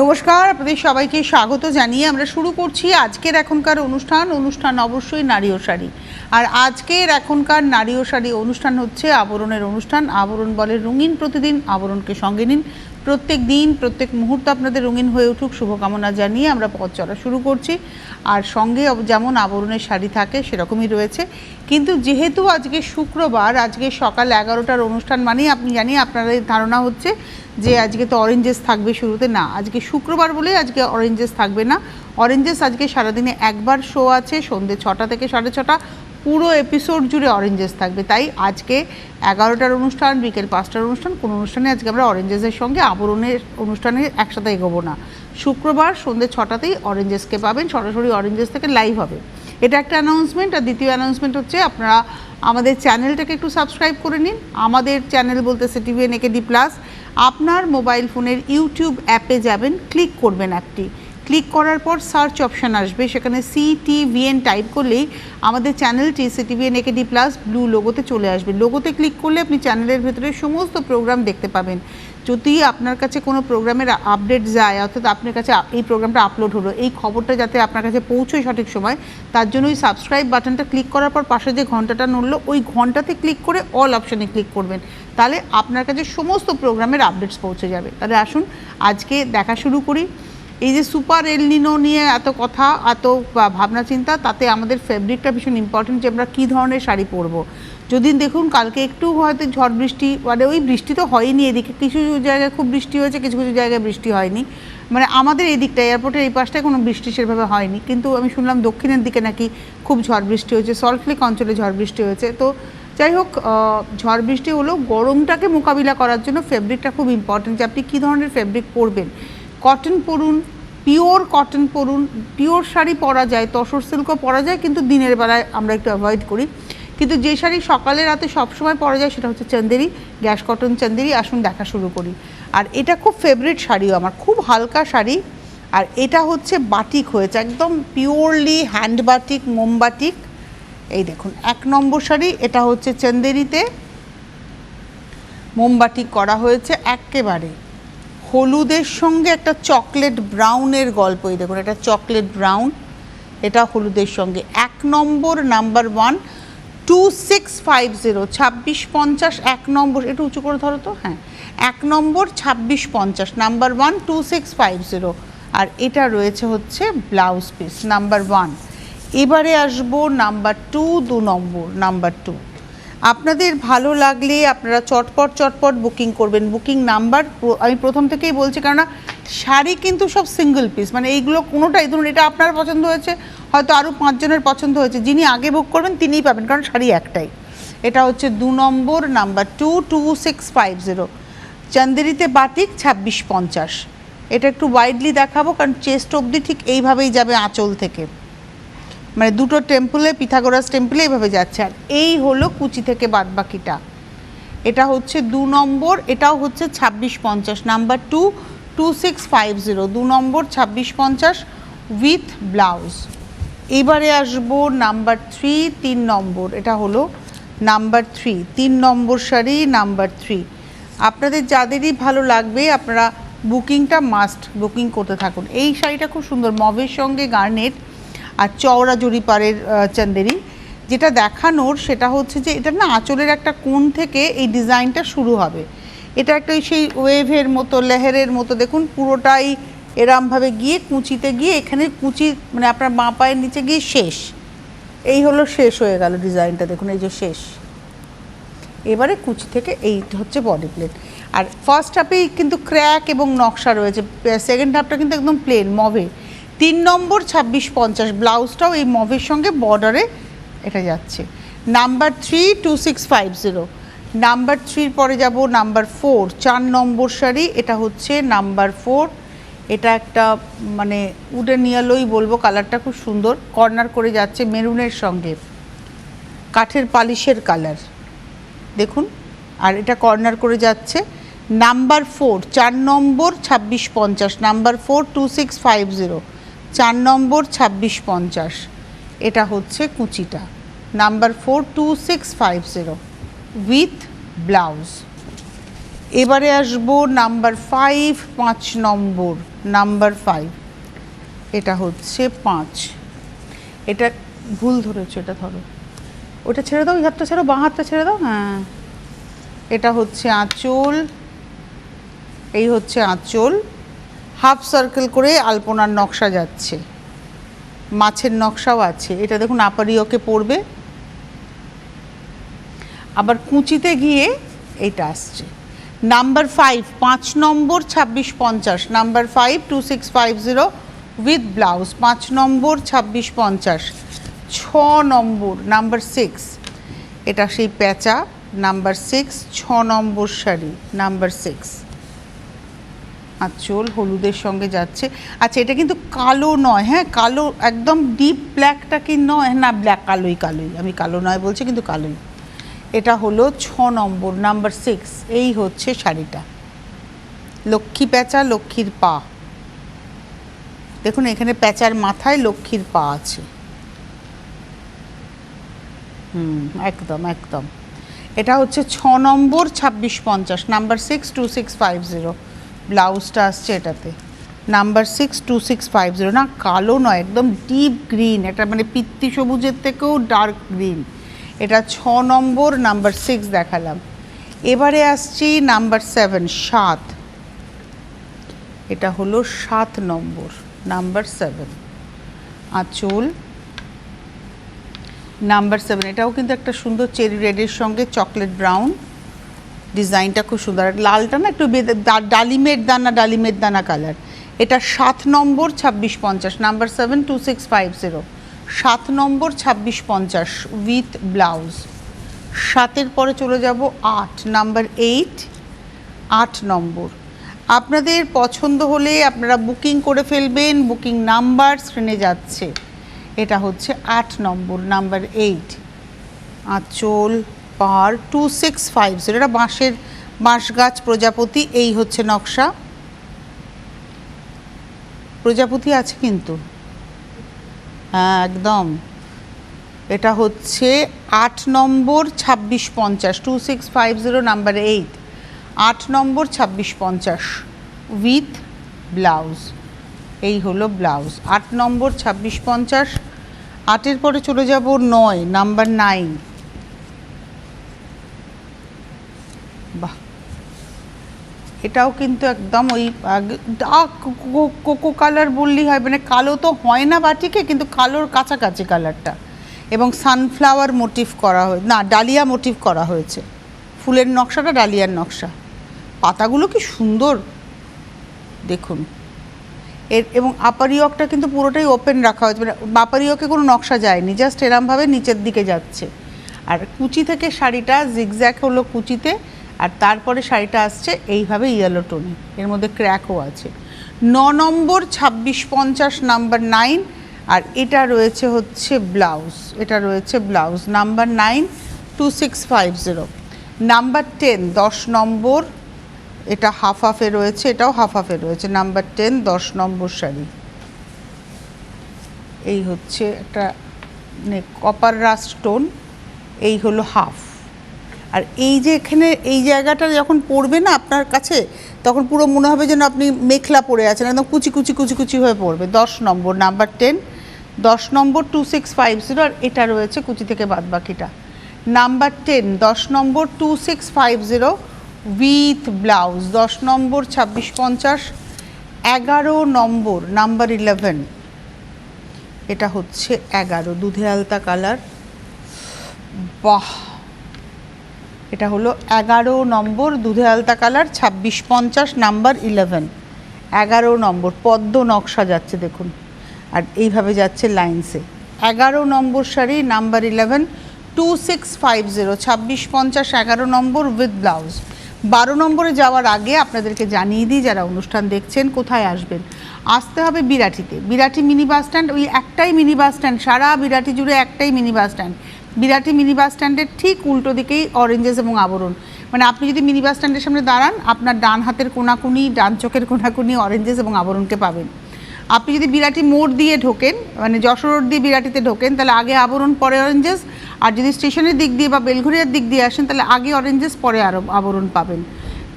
নমস্কার, আপনাদের সবাইকে স্বাগত জানিয়ে আমরা শুরু করছি আজকের এখনকার অনুষ্ঠান অবশ্যই নারী ও শাড়ি। আর আজকের এখনকার নারী ও শাড়ি অনুষ্ঠান হচ্ছে আবরণের অনুষ্ঠান। আবরণ বলে রঙিন প্রতিদিন, আবরণকে সঙ্গে নিন। প্রত্যেক দিন প্রত্যেক মুহূর্ত আপনাদের রঙিন হয়ে উঠুক শুভকামনা জানিয়ে আমরা পথ চলা শুরু করছি। আর সঙ্গে যেমন আবরণের শাড়ি থাকে সেরকমই রয়েছে, কিন্তু যেহেতু আজকে শুক্রবার, আজকে সকাল 11টার অনুষ্ঠান মানেই আপনি জানি আপনাদের ধারণা হচ্ছে যে আজকে তো অরেঞ্জেস থাকবে শুরুতে। না, আজকে শুক্রবার বলে আজকে অরেঞ্জেস থাকবে না। অরেঞ্জেস আজকে সারাদিনে একবার শো আছে, সন্ধ্যে 6টা থেকে 6:30, পুরো এপিসোড জুড়ে অরেঞ্জেস থাকবে। তাই আজকে 11টার অনুষ্ঠান, বিকেল 5টার অনুষ্ঠান, কোনো অনুষ্ঠানে আজকে আমরা অরেঞ্জেসের সঙ্গে আবরণের অনুষ্ঠানে একসাথে এগোবো না। শুক্রবার সন্ধ্যে 6টাতেই অরেঞ্জেসকে পাবেন, সরাসরি অরেঞ্জেস থেকে লাইভ হবে। এটা একটা অ্যানাউন্সমেন্ট। আর দ্বিতীয় অ্যানাউন্সমেন্ট হচ্ছে আপনারা আমাদের চ্যানেলটাকে একটু সাবস্ক্রাইব করে নিন। আমাদের চ্যানেল বলতে সিটিভিএন একেডি প্লাস। আপনার মোবাইল ফোনের ইউটিউব অ্যাপে যাবেন, ক্লিক করবেন অ্যাপটি, ক্লিক করার পর সার্চ অপশান আসবে, সেখানে সিটিভিএন টাইপ করলেই আমাদের চ্যানেলটি সিটিভিএন একেডি প্লাস ব্লু লোগোতে চলে আসবে। লোগোতে ক্লিক করলে আপনি চ্যানেলের ভেতরে সমস্ত প্রোগ্রাম দেখতে পাবেন। যদি আপনার কাছে কোনো প্রোগ্রামের আপডেট যায়, অর্থাৎ আপনার কাছে এই প্রোগ্রামটা আপলোড হলো, এই খবরটা যাতে আপনার কাছে পৌঁছয় সঠিক সময়, তার জন্য ওই সাবস্ক্রাইব বাটনটা ক্লিক করার পর পাশে যে ঘন্টাটা নড়লো, ওই ঘন্টাতে ক্লিক করে অল অপশানে ক্লিক করবেন। তাহলে আপনার কাছে সমস্ত প্রোগ্রামের আপডেটস পৌঁছে যাবে। তাহলে আসুন আজকে দেখা শুরু করি। এই যে সুপার এল নিনো নিয়ে এত কথা, এত ভাবনা চিন্তা, তাতে আমাদের ফেব্রিকটা ভীষণ ইম্পর্টেন্ট, যে আমরা কী ধরনের শাড়ি পরবো। যদি দেখুন কালকে একটু হয়তো ঝড় বৃষ্টি, মানে ওই বৃষ্টি তো হয়নি এদিকে, কিছু জায়গায় খুব বৃষ্টি হয়েছে, কিছু কিছু জায়গায় বৃষ্টি হয়নি। মানে আমাদের এই দিকটা, এয়ারপোর্টের এই পাশটায় কোনো বৃষ্টি সেভাবে হয়নি, কিন্তু আমি শুনলাম দক্ষিণের দিকে নাকি খুব ঝড় বৃষ্টি হয়েছে, সল্টলেক অঞ্চলে ঝড় বৃষ্টি হয়েছে। তো যাই হোক, ঝড় বৃষ্টি হলেও গরমটাকে মোকাবিলা করার জন্য ফেব্রিকটা খুব ইম্পর্টেন্ট, যে আপনি কী ধরনের ফেব্রিক পরবেন। কটন পরুন, পিওর কটন পরুন। পিওর শাড়ি পরা যায়, তসর সিল্কও পরা যায়, কিন্তু দিনের বেলায় আমরা একটু অ্যাভয়েড করি। কিন্তু যে শাড়ি সকালে রাতে সবসময় পরা যায় সেটা হচ্ছে চান্দেরি, গ্যাস কটন চান্দেরি। আসুন দেখা শুরু করি। আর এটা খুব ফেভারিট শাড়িও আমার, খুব হালকা শাড়ি। আর এটা হচ্ছে বাটিক হয়েছে, একদম পিওরলি হ্যান্ড বাটিক, মোম বাটিক। এই দেখুন 1 নম্বর শাড়ি, এটা হচ্ছে চান্দেরিতে মোমবাটিক করা হয়েছে, একেবারে হলুদের সঙ্গে একটা চকলেট ব্রাউনের গল্প। এই দেখুন, এটা চকলেট ব্রাউন, এটা হলুদের সঙ্গে। 1 নম্বর, নাম্বার 1, 2650, 2650, 1 নম্বর। একটু উঁচু করে ধরো তো, হ্যাঁ, 1 নম্বর 2650, নাম্বার 1 2650। আর এটা রয়েছে হচ্ছে ব্লাউজ পিস, নাম্বার 1। এবারে আসবো নাম্বার 2, 2 নম্বর, নাম্বার 2। আপনাদের ভালো লাগলে আপনারা চটপট বুকিং করবেন। বুকিং নাম্বার আমি প্রথম থেকেই বলছি, কেননা শাড়ি কিন্তু সব সিঙ্গেল পিস, মানে এইগুলো কোনোটাই, ধরুন এটা আপনার পছন্দ হয়েছে, হয়তো আরও 5 জনের পছন্দ হয়েছে, যিনি আগে বুক করবেন তিনিই পাবেন, কারণ শাড়ি একটাই। এটা হচ্ছে 2 নম্বর, নাম্বার 2, 2650, চান্দেরিতে বাটিক 2650। এটা একটু ওয়াইডলি দেখাবো, কারণ চেস্ট অবধি ঠিক এইভাবেই যাবে আঁচল থেকে, মানে দুটো টেম্পলে, পিথাগোরাস টেম্পলে এইভাবে যাচ্ছে। আর এই হলো কুচি থেকে বাদ বাকিটা। এটা হচ্ছে 2 নম্বর, এটাও হচ্ছে 2650, নাম্বার 2, 2650, 2 নম্বর 2650 উইথ ব্লাউজ। এবারে আসবো নাম্বার 3, 3 নম্বর। এটা হলো নাম্বার 3, 3 নম্বর শাড়ি, নাম্বার 3। আপনাদের যাদেরই ভালো লাগবে আপনারা বুকিংটা মাস্ট বুকিং করতে থাকুন। এই শাড়িটা খুব সুন্দর, মভের সঙ্গে গার্নেট আর চওড়া জরিপারের চান্দেরি। যেটা দেখানোর সেটা হচ্ছে যে এটা না আঁচলের একটা কোণ থেকে এই ডিজাইনটা শুরু হবে। এটা একটা সেই ওয়েভের মতো, লেহেরের মতো, দেখুন পুরোটাই এরমভাবে গিয়ে কুঁচিতে গিয়ে, এখানে কুঁচি মানে আপনার বাঁ পায়ের নিচে গিয়ে শেষ। এই হলো শেষ হয়ে গেল ডিজাইনটা, দেখুন এই যে শেষ। এবারে কুচি থেকে এই হচ্ছে বডি প্লেট। আর ফার্স্ট হাফেই কিন্তু ক্র্যাক এবং নকশা রয়েছে, সেকেন্ড হাফটা কিন্তু একদম প্লেন মভে। 3 নম্বর 2650, ব্লাউজটাও এই মভের সঙ্গে বর্ডারে এটা যাচ্ছে। নাম্বার 3, 2650, নাম্বার 3 পরে যাব নাম্বার 4, 4 নম্বর শাড়ি। এটা হচ্ছে নাম্বার 4। এটা একটা মানে উডেন ইয়েলোই বলবো, কালারটা খুব সুন্দর, কর্নার করে যাচ্ছে মেরুনের সঙ্গে, কাঠের পালিশের কালার দেখুন। আর এটা কর্নার করে যাচ্ছে। নাম্বার 4, 4 নম্বর 2650, নাম্বার 4, 2650, 4 নম্বর 2650। এটা হচ্ছে কুচিটা, নাম্বার 4, 2650 উইথ ব্লাউজ। এবারে আসবো নাম্বার 5, 5 নম্বর, নাম্বার 5, এটা হচ্ছে 5, এটা ভুল ধরেছো, এটা ধরো, ওটা ছেড়ে দাও, এই হাতটা ছেড়ে, বাঁ হাতটা ছেড়ে দাও, হ্যাঁ, এটা হচ্ছে আঁচল, এই হচ্ছে আঁচল, হাফ সার্কেল করে আলপনার নকশা যাচ্ছে, মাছের নকশাও আছে, এটা দেখুন আপারিওকে পড়বে, আবার কুঁচিতে গিয়ে এইটা আসছে। Number 5, 5 number 2650, number 5 2650 with blouse, 5 number 2650, 6 number number 6, এটা সেই প্যাঁচা, নাম্বার 6, 6 নম্বর শাড়ি, নাম্বার 6, আঁচল হলুদের সঙ্গে যাচ্ছে। আচ্ছা, এটা কিন্তু কালো নয়, হ্যাঁ, কালো একদম ডিপ ব্ল্যাকটা কি নয়, না ব্ল্যাক, কালোই, আমি কালো নয় বলছি, কিন্তু কালোই। এটা হলো 6 নম্বর, নাম্বার 6, এই হচ্ছে শাড়িটা, লক্ষ্মী প্যাঁচা, লক্ষ্মীর পা, দেখুন এখানে প্যাঁচার মাথায় লক্ষ্মীর পা আছে, একদম একদম। এটা হচ্ছে 6 নম্বর 2650, নাম্বার 6 2650, ব্লাউজটা আসছে এটাতে, নাম্বার 6 2650, না কালো নয়, একদম ডিপ গ্রিন, এটা মানে পিত্তি সবুজের থেকেও ডার্ক গ্রিন, এটা 6 নম্বর, নাম্বার 6 দেখালাম। এবারে আসছি নাম্বার 7, 7, এটা হলো 7 নম্বর, নাম্বার 7, আঁচল, নাম্বার 7, এটাও কিন্তু একটা সুন্দর চেরি রেডের সঙ্গে চকলেট ব্রাউন, ডিজাইনটা খুব সুন্দর, লালটা না একটু ডালিমের দানা কালার, এটা 7 নম্বর 2650, নাম্বার 7 2650, 7 নম্বর 2650 উইথ ব্লাউজ। 7-এর পরে চলে যাব 8, নাম্বার 8, 8 নম্বর। আপনাদের পছন্দ হলে আপনারা বুকিং করে ফেলবেন, বুকিং নাম্বার স্ক্রিনে যাচ্ছে, এটা হচ্ছে 8 নম্বর, নাম্বার 8, আঁচল, পার, 2650, এটা বাঁশ গাছ প্রজাপতি, এই হচ্ছে নকশা, প্রজাপতি আছে কিন্তু, হ্যাঁ একদম, এটা হচ্ছে 8 নম্বর 2650, 2650, নাম্বার 8, 8 নম্বর 2650 উইথ ব্লাউজ, এই হলো ব্লাউজ, 8 নম্বর 2650। 8-এর পরে চলে যাব 9, নাম্বার 9, বাহ, এটাও কিন্তু একদম ওই ডার্ক কোকো কালার বললেই হয়, মানে কালো তো হয় না বাটিকে, কিন্তু কালোর কাছাকাছি কালারটা, এবং সানফ্লাওয়ার মোটিভ করা হয়েছে, না ডালিয়া মোটিভ করা হয়েছে, ফুলের নকশাটা ডালিয়ার নকশা, পাতাগুলো কি সুন্দর দেখুন, এবং আপার ইয়কটা কিন্তু পুরোটাই ওপেন রাখা হয়েছে, মানে আপার ইয়কে কোনো নকশা যায়নি, জাস্ট এরমভাবে নিচের দিকে যাচ্ছে, আর কুচি থেকে শাড়িটা জিগজ্যাগ হলো কুচিতে, আর তারপরে শাড়িটা আসছে এইভাবে ইয়েলো টোনে, এর মধ্যে ক্র্যাকও আছে। 9 নম্বর 2650, নাম্বার 9, আর এটা রয়েছে হচ্ছে ব্লাউজ, এটা রয়েছে ব্লাউজ, নাম্বার 9 2650, নাম্বার 10 10 নম্বর, এটা হাফ হাফে রয়েছে, এটাও হাফ হাফে রয়েছে, নাম্বার 10 10 নম্বর শাড়ি, এই হচ্ছে একটা কপার রাস্ট টোন, এই হলো হাফ, আর এই যে এখানে এই জায়গাটা যখন পড়বে না আপনার কাছে, তখন পুরো মনে হবে যেন আপনি মেখলা পরে আছেন, একদম কুচি কুচি কুচি কুচি হয়ে পড়বে। 10 নম্বর, নাম্বার 10 10 নম্বর 2650, আর এটা রয়েছে কুচি থেকে বাদ বাকিটা, number 10 10 number 2650 with blouse, 10 number 2650। 11 number, number 11, এটা হচ্ছে 11 দুধে আলতা কালার, বাহ, এটা হলো 11 নম্বর দুধে আলতা কালার 2650, নাম্বার 11, 11 নম্বর পদ্ম নকশা যাচ্ছে দেখুন, আর এইভাবে যাচ্ছে লাইনসে, 11 নম্বর শাড়ি, নাম্বার 11 2650, 2650, 11 নম্বর উইথ ব্লাউজ। 12 নম্বরে যাওয়ার আগে আপনাদেরকে জানিয়ে দিই, যারা অনুষ্ঠান দেখছেন কোথায় আসবেন, আসতে হবে বিরাটিতে, বিরাটি মিনি বাস স্ট্যান্ড, ওই একটাই মিনি বাস স্ট্যান্ড, সারা বিরাটি জুড়ে একটাই mini bus stand, Birati mini bus স্ট্যান্ডের ঠিক উল্টো দিকেই অরেঞ্জেস এবং আবরণ, মানে আপনি যদি মিনি বাস স্ট্যান্ডের সামনে দাঁড়ান, আপনার ডান হাতের কোনাকুনি, ডান চোখের কোনাকুনি অরেঞ্জেস এবং আবরণকে পাবেন। আপনি যদি বিরাটি মোড় দিয়ে ঢোকেন, মানে যশোর রোড দিয়ে বিরাটিতে ঢোকেন, তাহলে আগে আবরণ পরে অরেঞ্জেস, আর যদি স্টেশনের দিক দিয়ে বা বেলঘরিয়ার দিক দিয়ে আসেন, তাহলে আগে অরেঞ্জেস পরে আবরণ পাবেন।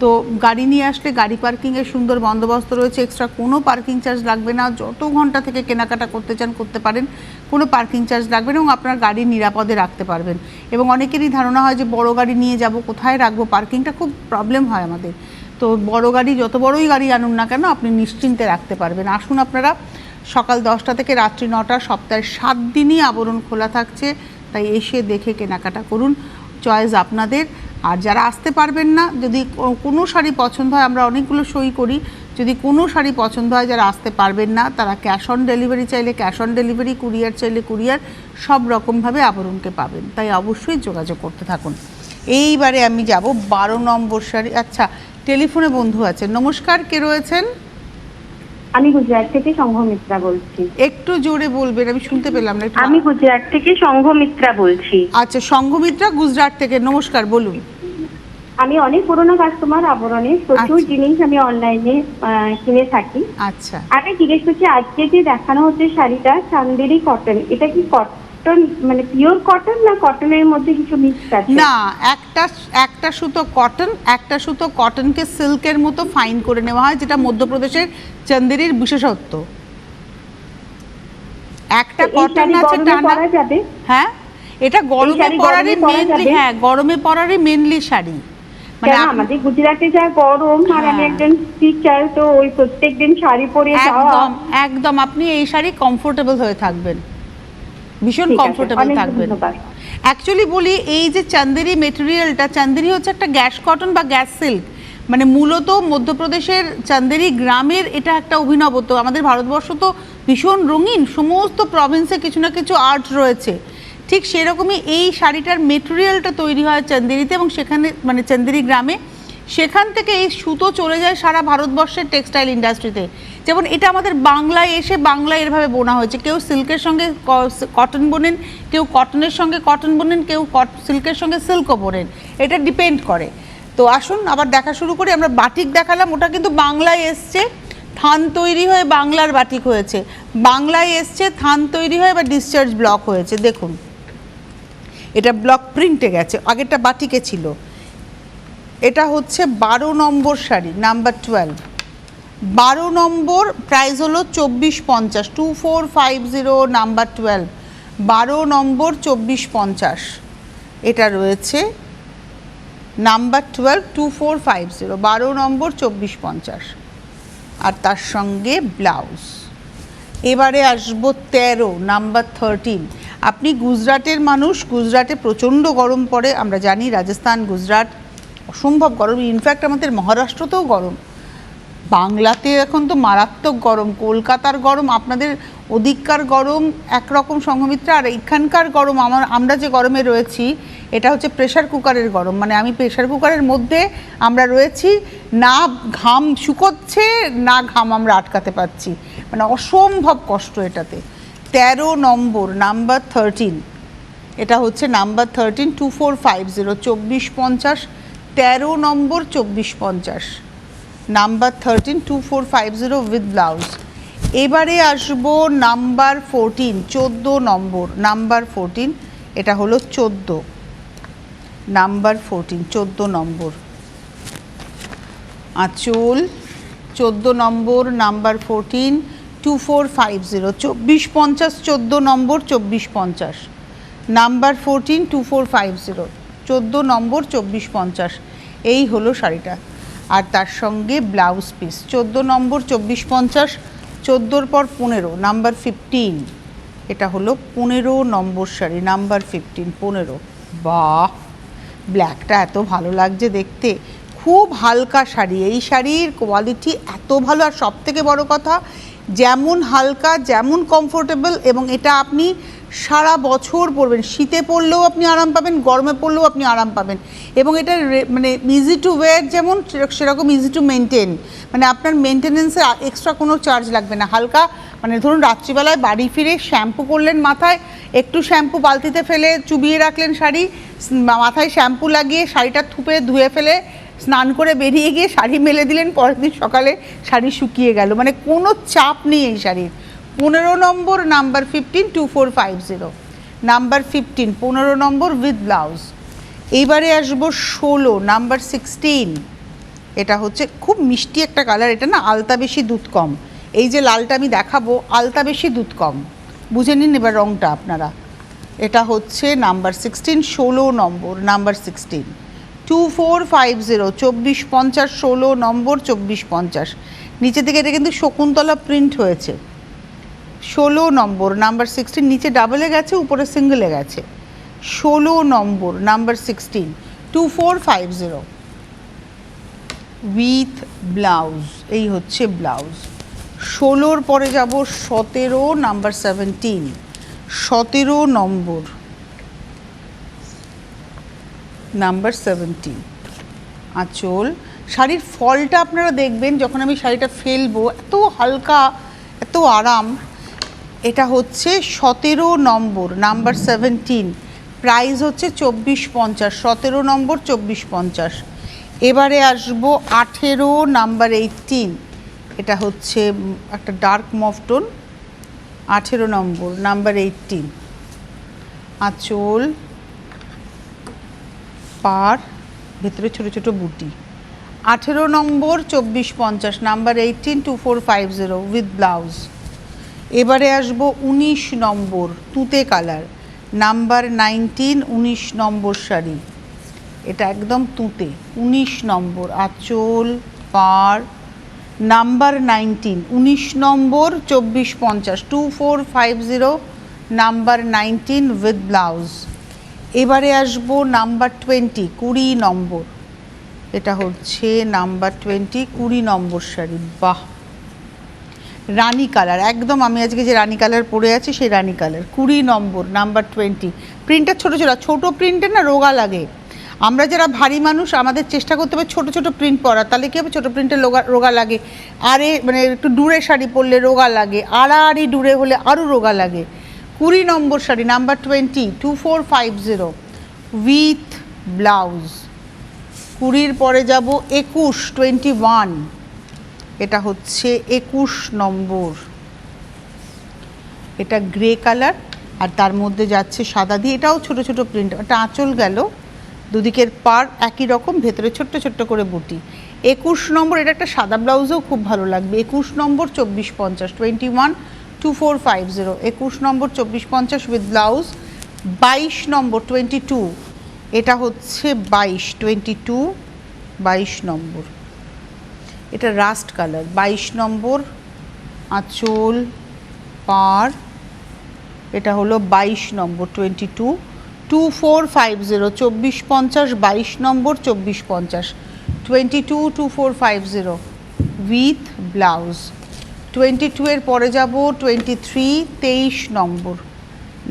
তো গাড়ি নিয়ে আসলে গাড়ি পার্কিংয়ের সুন্দর বন্দোবস্ত রয়েছে, এক্সট্রা কোনো পার্কিং চার্জ লাগবে না, যত ঘন্টা থেকে কেনাকাটা করতে চান করতে পারেন, কোনো পার্কিং চার্জ লাগবে না এবং আপনার গাড়ি নিরাপদে রাখতে পারবেন। এবং অনেকেরই ধারণা হয় যে বড় গাড়ি নিয়ে যাব, কোথায় রাখবো, পার্কিংটা খুব প্রবলেম হয় আমাদের। তো বড় গাড়ি, যত বড়ই গাড়ি আনুন না কেন, আপনি নিশ্চিন্তে রাখতে পারবেন। আসুন আপনারা, সকাল 10টা থেকে রাত্রি 9টা, সপ্তাহে 7 দিনই আবরণ খোলা থাকছে, তাই এসে দেখে কেনাকাটা করুন, চয়েস আপনাদের। আর যারা আসতে পারবেন না, যদি কোনো শাড়ি পছন্দ হয়, আমরা অনেকগুলো সই করি, যদি কোনো শাড়ি পছন্দ হয় যারা আসতে পারবেন না, তারা ক্যাশ অন ডেলিভারি চাইলে ক্যাশ অন ডেলিভারি, কুরিয়ার চাইলে কুরিয়ার, সব রকমভাবে আবরণকে পাবেন, তাই অবশ্যই যোগাযোগ করতে থাকুন। এইবারে আমি যাব 12 নম্বর শাড়ি। আচ্ছা, টেলিফোনে বন্ধু আছেন, নমস্কার, কে রয়েছেন? আমি গুজরাট থেকে সংঘমিত্রা বলছি। একটু জোরে বলবেন, আমি শুনতে পেলাম না। আমি গুজরাট থেকে সংঘমিত্রা বলছি। আচ্ছা, সংঘমিত্রা গুজরাট থেকে, নমস্কার, বলুন। আমি অনেক পুরনো কাস্টমার আবরণের, প্রচুর জিনিস আমি অনলাইনে কিনে থাকি। আচ্ছা, আমি জিজ্ঞেস করছি, আজকে যে দেখানো হচ্ছে শাড়িটা চান্দেরি কটন, এটা কি কটন মানে পিওর কটন না কটনের মধ্যে কিছু মিক্স আছে? না, একটা সুতো কটন, একটা সুতো কটনকে সিল্কের মতো ফাইন করে নেওয়া হয়, যেটা মধ্যপ্রদেশের চন্দেরির বিশেষত্ব। একটা কটন আছে টানা, হ্যাঁ, এটা গরমে পরারই মেইনলি, হ্যাঁ, গরমে পরারই মেইনলি শাড়ি। মানে আমাদের গুজরাটে যা গরম, আর আমি একজন টিচার, তো ওই প্রত্যেকদিন শাড়ি পরে যাওয়া, একদম আপনি এই শাড়ি কমফোর্টেবল হয়ে থাকবেন, ভীষণ কমফোর্টেবল থাকবেন। অ্যাকচুয়ালি বলি, এই যে চান্দেরি মেটেরিয়ালটা, চান্দেরি হচ্ছে একটা গ্যাস কটন বা গ্যাস সিল্ক, মানে মূলত মধ্যপ্রদেশের চান্দেরি গ্রামের এটা একটা অভিনবত্ব। আমাদের ভারতবর্ষ তো ভীষণ রঙিন, সমস্ত প্রভিন্সে কিছু না কিছু আর্ট রয়েছে, ঠিক সেরকমই এই শাড়িটার মেটেরিয়ালটা তৈরি হয় চান্দেরিতে, এবং সেখানে মানে চান্দেরি গ্রামে, সেখান থেকে এই সুতো চলে যায় সারা ভারতবর্ষের টেক্সটাইল ইন্ডাস্ট্রিতে। যেমন এটা আমাদের বাংলায় এসে বাংলায় এরভাবে বোনা হয়েছে, কেউ সিল্কের সঙ্গে কটন বোনেন, কেউ কটনের সঙ্গে কটন বোনেন, কেউ সিল্কের সঙ্গে সিল্কও বোনেন, এটা ডিপেন্ড করে। তো আসুন আবার দেখা শুরু করি। আমরা বাটিক দেখালাম, ওটা কিন্তু বাংলায় এসছে, থান তৈরি হয়ে বাংলার বাটিক হয়েছে, বাংলায় এসছে, থান তৈরি হয়ে বা ডিসচার্জ ব্লক হয়েছে। দেখুন, এটা ব্লক প্রিন্টে গেছে, আগেরটা বাটিকে ছিল। এটা হচ্ছে 12 নম্বর শাড়ি, নাম্বার 12, 12 নম্বর, প্রাইস হলো 2450, 2450, নাম্বার 12, 12 নম্বর 2450, এটা রয়েছে নাম্বার 12, 2450, 12 নম্বর 2450, আর তার সঙ্গে ব্লাউজ। এবারে আসবো 13, নাম্বার 13। আপনি গুজরাটের মানুষ, গুজরাটে প্রচণ্ড গরম পড়ে, আমরা জানি, রাজস্থান, গুজরাট অসম্ভব গরম, ইনফ্যাক্ট আমাদের মহারাষ্ট্রতেও গরম, বাংলাতে এখন তো মারাত্মক গরম, কলকাতার গরম, আপনাদের ওদিককার গরম একরকম সংঘমিত্রা, আর এখানকার গরম, আমরা যে গরমে রয়েছি এটা হচ্ছে প্রেশার কুকারের গরম, মানে আমি প্রেশার কুকারের মধ্যে আমরা রয়েছি, না ঘাম শুকোচ্ছে না ঘাম আমরা আটকাতে পারছি, মানে অসম্ভব কষ্ট এটাতে। 13 নম্বর, নাম্বার 13, এটা হচ্ছে number 13, 2450, 2450, 13 number 2450, number 13, 2450 with blouse. এবারে আসবো নাম্বার 14, 14 নম্বর, নাম্বার 14, এটা হলো 14, নাম্বার 14, 14 নম্বর আঁচল, 14 নম্বর, নাম্বার 14, 2450, 2450, 14 নম্বর 2450, নাম্বার 14, 2450, 14 নম্বর 2450, এই হলো শাড়িটা। আর তার সঙ্গে ব্লাউজ পিস, 14 নম্বর 2450, 14 পর 15, নাম্বার 15, এটা হলো 15 নম্বর শাড়ি, নাম্বার 15, 15। বাহ, ব্ল্যাকটা এত ভালো লাগছে দেখতে, খুব হালকা শাড়ি, এই শাড়ির কোয়ালিটি এত ভালো, আর সব থেকে বড় কথা, যেমন হালকা যেমন কমফোর্টেবল, এবং এটা আপনি সারা বছর পরবেন, শীতে পরলেও আপনি আরাম পাবেন, গরমে পরলেও আপনি আরাম পাবেন, এবং এটা মানে ইজি টু ওয়্যার যেমন সেরকম ইজি টু মেনটেন, মানে আপনার মেনটেনেন্সে এক্সট্রা কোনো চার্জ লাগবে না। হালকা মানে ধরুন রাত্রিবেলায় বাড়ি ফিরে শ্যাম্পু করলেন, মাথায় একটু শ্যাম্পু বালতিতে ফেলে চুবিয়ে রাখলেন শাড়ি, মাথায় শ্যাম্পু লাগিয়ে শাড়িটা ধুয়ে ফেলে স্নান করে বেরিয়ে গিয়ে শাড়ি মেলে দিলেন, পরের দিন সকালে শাড়ি শুকিয়ে গেল, মানে কোনো চাপ নেই এই শাড়ির। 15 নম্বর, নাম্বার 15, 2450, নাম্বার 15, 15 নম্বর উইথ ব্লাউজ। এইবারে আসবো 16, নাম্বার 16, এটা হচ্ছে খুব মিষ্টি একটা কালার, এটা না আলতা বেশি দুধ কম। এই যে লালটা আমি দেখাবো আলতা বেশি দুধ কম, বুঝে নিন এবার রঙটা আপনারা। এটা হচ্ছে নাম্বার 16, 16 নম্বর, নাম্বার 16, 2450, 2450, 16 নম্বর, 2450। নিচে থেকে এটা কিন্তু শকুন্তলা প্রিন্ট হয়েছে। 16 নম্বর, নাম্বার 16, নিচে ডাবলে গেছে, উপরে সিঙ্গেলে গেছে। 16 নম্বর, নাম্বার 16, 2450 উইথ ব্লাউজ। এই হচ্ছে ব্লাউজ। 16-র পরে যাব 17, নাম্বার 17, 17 নম্বর, নাম্বার 17 আঁচল। শাড়ির ফলটা আপনারা দেখবেন যখন আমি শাড়িটা ফেলবো, এত হালকা, এত আরাম। এটা হচ্ছে 17 নম্বর, নাম্বার 17, প্রাইস হচ্ছে 2450, 17 নম্বর 2450। এবারে আসবো 18, নাম্বার 18, এটা হচ্ছে একটা ডার্ক মফটন, 18 নম্বর, নাম্বার 18 আঁচল, পার, ভেতরে ছোটো ছোটো বুটি। 18 নম্বর 2450, নাম্বার 18, 2450 উইথ ব্লাউজ। এবারে আসবো 19 নম্বর, তুঁতে কালার, নাম্বার 19, 19 নম্বর শাড়ি। এটা একদম তুঁতে, 19 নম্বর আঁচল, পার, নাম্বার 19, 19 নম্বর 2450, 2450, নাম্বার 19 উইথ ব্লাউজ। এবারে আসবো নাম্বার 20, 20 নম্বর। এটা হচ্ছে নাম্বার 20, 20 নম্বর শাড়ি। বাহ, রানী কালার একদম, আমি আজকে যে রানী কালার পরে আছি সেই রানী কালার। 20 নম্বর, নাম্বার 20। প্রিন্টটা ছোটো ছোটো, ছোটো প্রিন্টে না রোগা লাগে। আমরা যারা ভারী মানুষ আমাদের চেষ্টা করতে হবে ছোটো ছোটো প্রিন্ট পরা, তাহলে কী হবে, ছোটো প্রিন্টে রোগা লাগে। আরে মানে একটু দূরে শাড়ি পরলে রোগা লাগে, আড়াআড়ি দূরে হলে আরও রোগা লাগে। 20 নম্বর শাড়ি, নাম্বার 20, 2450 উইথ ব্লাউজ। 20-র পরে যাব 21, 21, এটা হচ্ছে 21 নম্বর। এটা গ্রে কালার আর তার মধ্যে যাচ্ছে সাদা দিয়ে, এটাও ছোটো ছোটো প্রিন্ট। এটা আঁচল গেল, দুদিকের পার একই রকম, ভেতরে ছোট্ট ছোট্ট করে বুটি। 21 নম্বর, এটা একটা সাদা ব্লাউজও খুব ভালো লাগবে। 21 নম্বর 2450, 21, 2450, 21 নম্বর 2450 উইথ ব্লাউজ। 22 নম্বর 22, এটা হচ্ছে 22, 22, 22 নম্বর। এটা রাস্ট কালার, 22 নম্বর আঁচল, পার, এটা হলো 22 নম্বর 22, 2450, 2450, 22 নম্বর 2450, 22, 2450 উইথ ব্লাউজ। 22-এর পরে যাব 23, 23 নম্বর,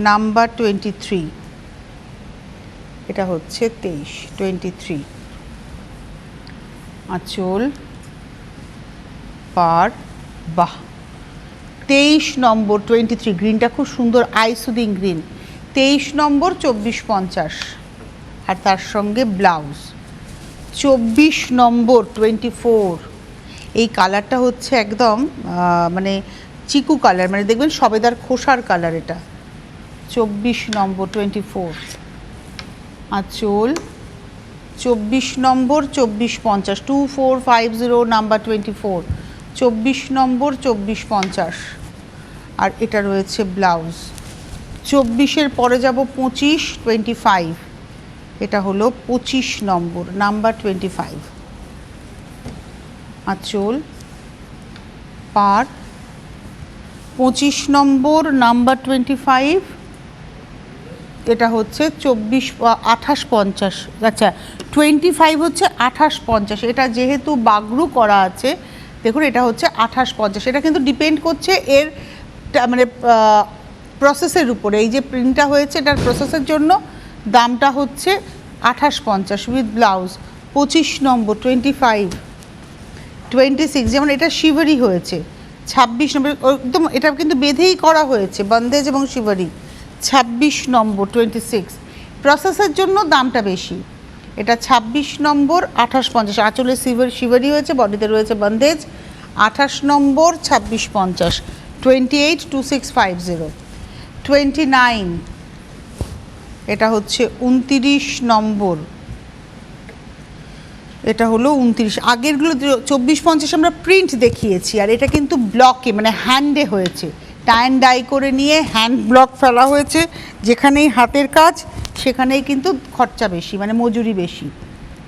নাম্বার 23, এটা হচ্ছে 23, 23 আঁচল, পার। বাহ, 23 নম্বর 23, গ্রিনটা খুব সুন্দর, আই সুদিং গ্রিন। 23 নম্বর 2450 আর তার সঙ্গে ব্লাউজ। 24 নম্বর 24, এই কালারটা হচ্ছে একদম মানে চিকু কালার, মানে দেখবেন সবেদার খোসার কালার এটা। 24 নম্বর 24 আঁচল, 24 নম্বর 2450, 2450, নাম্বার 24, 24 নম্বর 2450 আর এটা রয়েছে ব্লাউজ। 24-এর পরে যাব 25, 25, এটা হলো 25 নম্বর, নাম্বার 25 আঁচল, পার। 25 নম্বর, নাম্বার 25, এটা হচ্ছে 2850, আচ্ছা 25 হচ্ছে 2850। এটা যেহেতু বাগরু করা আছে, দেখুন এটা হচ্ছে 2850। এটা কিন্তু ডিপেন্ড করছে এর মানে প্রসেসের উপরে। এই যে প্রিন্টটা হয়েছে এটার প্রসেসের জন্য দামটা হচ্ছে 2850 উইথ ব্লাউজ। 25 নম্বর 25, 26, যেমন এটা শিভারি হয়েছে। 26 নম্বর একদম, এটা কিন্তু বেঁধেই করা হয়েছে, বন্দেজ এবং শিভারি। 26 নম্বর 26, প্রসেসের জন্য দামটা বেশি। এটা 26 নম্বর 2850, আঁচলে শিভারি হয়েছে, বডিতে রয়েছে বন্দেজ। 28 নম্বর 2650, 28, 2650, 29, এটা হচ্ছে 29 নম্বর, এটা হলো 29। আগেরগুলো 24-50 আমরা প্রিন্ট দেখিয়েছি, আর এটা কিন্তু ব্লকে মানে হ্যান্ডে হয়েছে, টাই অ্যান্ড ডাই করে নিয়ে হ্যান্ড ব্লক ফেলা হয়েছে। যেখানেই হাতের কাজ সেখানেই কিন্তু খরচা বেশি, মানে মজুরি বেশি।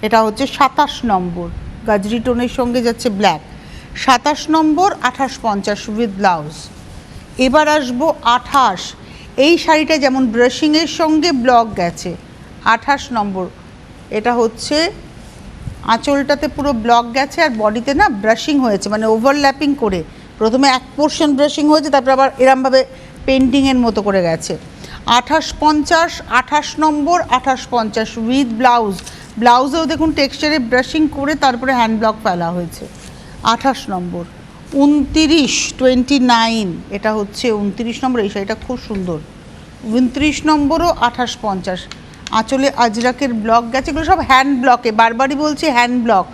এটা হচ্ছে 27 নম্বর, গাজরি টোনের সঙ্গে যাচ্ছে ব্ল্যাক। 27 number 2850 with blouse. এবার আসবো 28। এই শাড়িটা যেমন ব্রাশিংয়ের সঙ্গে ব্লক গেছে, 28 নম্বর। এটা হচ্ছে আঁচলটাতে পুরো ব্লক গেছে আর বডিতে না ব্রাশিং হয়েছে, মানে ওভারল্যাপিং করে প্রথমে এক পোর্শন ব্রাশিং হয়েছে, তারপর আবার এরমভাবে পেন্টিংয়ের মতো করে গেছে। 2850, 28 নম্বর 2850 উইথ ব্লাউজ। ব্লাউজেও দেখুন টেক্সচারে ব্রাশিং করে তারপরে হ্যান্ড ব্লক ফেলা হয়েছে। 28 নম্বর। 29, এটা হচ্ছে 29 নম্বর। এই শাড়িটা খুব সুন্দর। 29 নম্বরও 2850। আঁচলে আজরাকের ব্লক গেছে, এগুলো সব হ্যান্ড ব্লকে, বারবারই বলছি hand block.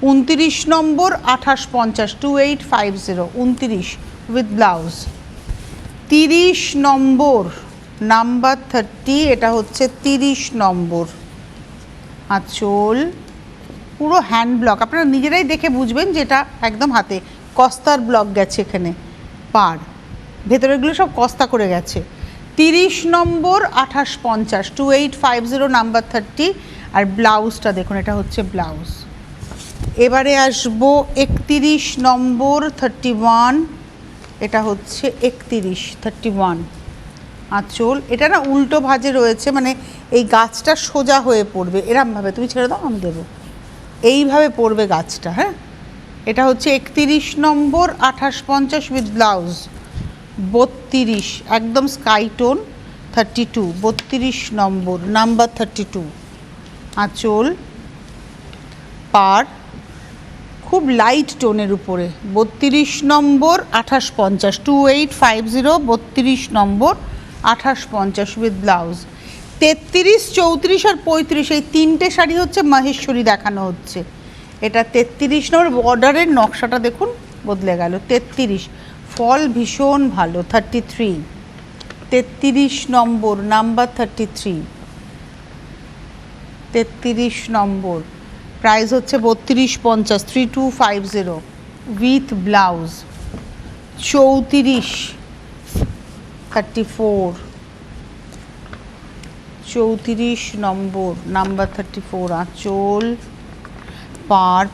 29 number 2850 2850 29 with blouse. 30 number number 30, এটা হচ্ছে 30 নম্বর। আঁচল পুরো হ্যান্ড ব্লক, আপনারা নিজেরাই দেখে বুঝবেন যে এটা একদম হাতে কস্তার ব্লক গেছে এখানে, পার ভেতরেগুলো সব কস্তা করে গেছে। 30 নম্বর 2850 2850 নাম্বার 30। আর ব্লাউজটা দেখুন, এটা হচ্ছে ব্লাউজ। এবারে আসবো 31 নম্বর 31, এটা হচ্ছে 31 আঁচল। এটা না উল্টো ভাঁজে রয়েছে, মানে এই গাছটা সোজা হয়ে পড়বে এরমভাবে, তুমি ছেড়ে দাও আমি দেবো, এইভাবে পড়বে গাছটা। হ্যাঁ, এটা হচ্ছে 31 নম্বর 2850 উইথ ব্লাউজ। 32 একদম স্কাই টোন 32 32 নম্বর নাম্বার 32 আঁচল, পার খুব লাইট টোনের উপরে। 32 নম্বর 2850 2850 32 নম্বর 2850 উইথ ব্লাউজ। 33, 34 আর 35 এই তিনটে শাড়ি হচ্ছে মাহেশ্বরী দেখানো হচ্ছে। এটা 33 নম্বর। বর্ডারের নকশাটা দেখুন বদলে গেল। 33 ফল ভীষণ ভালো। 33 নম্বর নাম্বার 33 নম্বর। প্রাইস হচ্ছে 3250 3250 উইথ ব্লাউজ। 34 নম্বর নাম্বার 34 আঁচল,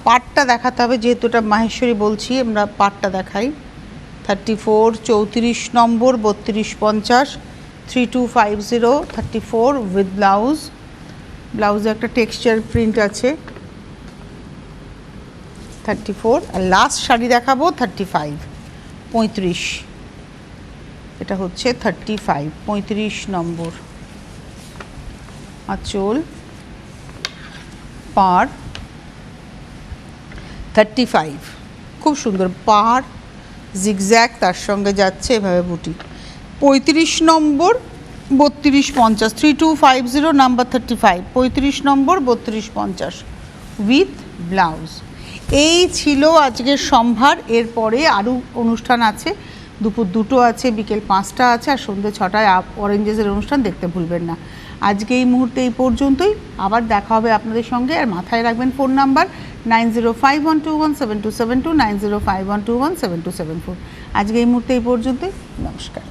পাড়টা দেখাতে হবে যেহেতু এটা মাহেশ্বরী বলছি, আমরা পাড়টা দেখাই। 34 নম্বর 3250 3250 34 উইথ ব্লাউজ। ব্লাউজে একটা টেক্সচার প্রিন্ট আছে। 34। আর লাস্ট শাড়ি দেখাবো 35 এটা হচ্ছে 35 নম্বর আঁচল, পাড় 35 খুব সুন্দর পাড় জিগজ্যাগ, তার সঙ্গে যাচ্ছে এভাবে বুটি। 35 নম্বর 3250 3250 নাম্বার 35 35 নম্বর 3250 উইথ ব্লাউজ। এই ছিল আজকের সম্ভার। এরপরে আরও অনুষ্ঠান আছে, দুপুর 2টো আছে, বিকেল 5টা আছে, আর সন্ধ্যে 6টায় অরেঞ্জেসের অনুষ্ঠান দেখতে ভুলবেন না। আজকে এই মুহূর্তে এই পর্যন্তই, আবার দেখা হবে আপনাদের সঙ্গে। আর মাথায় রাখবেন ফোন নাম্বার 9051217272 9051217274। আজকে এই মুহূর্তে এই পর্যন্তই, নমস্কার।